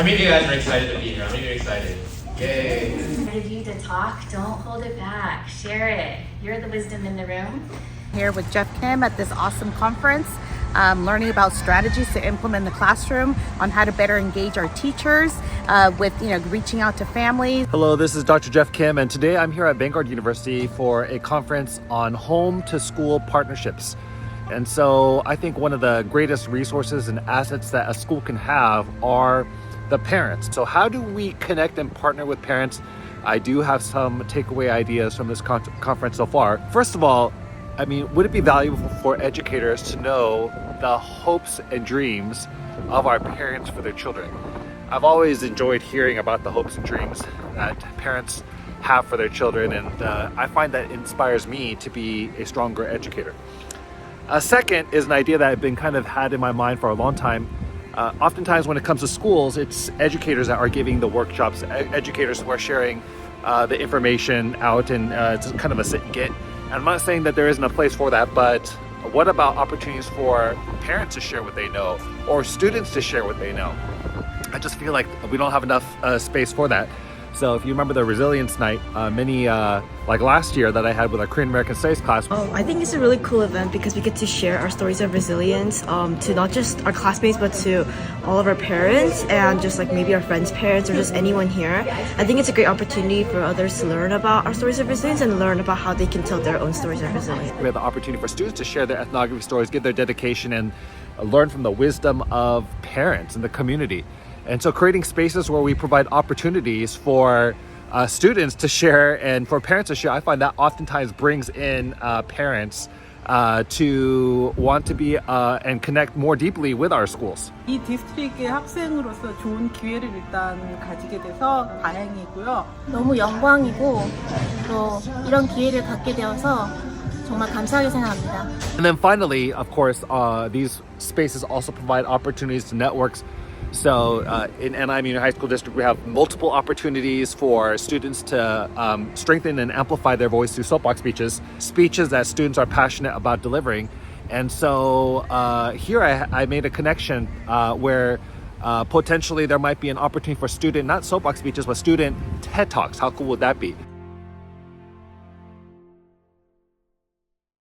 many of you guys are excited to be here? How many of you are excited? Yay. Excited you to talk, don't hold it back, share it. You're the wisdom in the room. Here with Jeff Kim at this awesome conference, learning about strategies to implement in the classroom, on how to better engage our teachers with reaching out to families. Hello, this is Dr. Jeff Kim, and today I'm here at Vanguard University for a conference on home to school partnerships. And so I think one of the greatest resources and assets that a school can have are the parents. So how do we connect and partner with parents? I do have some takeaway ideas from this conference so far. First of all, I mean, would it be valuable for educators to know the hopes and dreams of our parents for their children? I've always enjoyed hearing about the hopes and dreams that parents have for their children, and I find that inspires me to be a stronger educator. Second is an idea that I've been kind of had in my mind for a long time. Oftentimes when it comes to schools, it's educators that are giving the workshops, educators who are sharing the information out, and it's kind of a sit and get. And I'm not saying that there isn't a place for that, but what about opportunities for parents to share what they know, or students to share what they know? I just feel like we don't have enough space for that. So if you remember the resilience night, like last year that I had with our Korean American Studies class. I think it's a really cool event because we get to share our stories of resilience to not just our classmates, but to all of our parents and just like maybe our friends' parents or just anyone here. I think it's a great opportunity for others to learn about our stories of resilience and learn about how they can tell their own stories of resilience. We have the opportunity for students to share their ethnography stories, give their dedication, and learn from the wisdom of parents in the community. And so creating spaces where we provide opportunities for students to share and for parents to share, I find that oftentimes brings in parents to want to be and connect more deeply with our schools. 이 디스트릭의 학생으로서 좋은 기회를 일단 가지게 돼서 다행이고요. 너무 영광이고 또 이런 기회를 갖게 되어서 정말 감사하게 생각합니다. And then finally, of course, these spaces also provide opportunities to networks. So in NIM Union High School District, we have multiple opportunities for students to strengthen and amplify their voice through soapbox speeches that students are passionate about delivering. And so here I made a connection where potentially there might be an opportunity for student, not soapbox speeches, but student TED Talks. How cool would that be?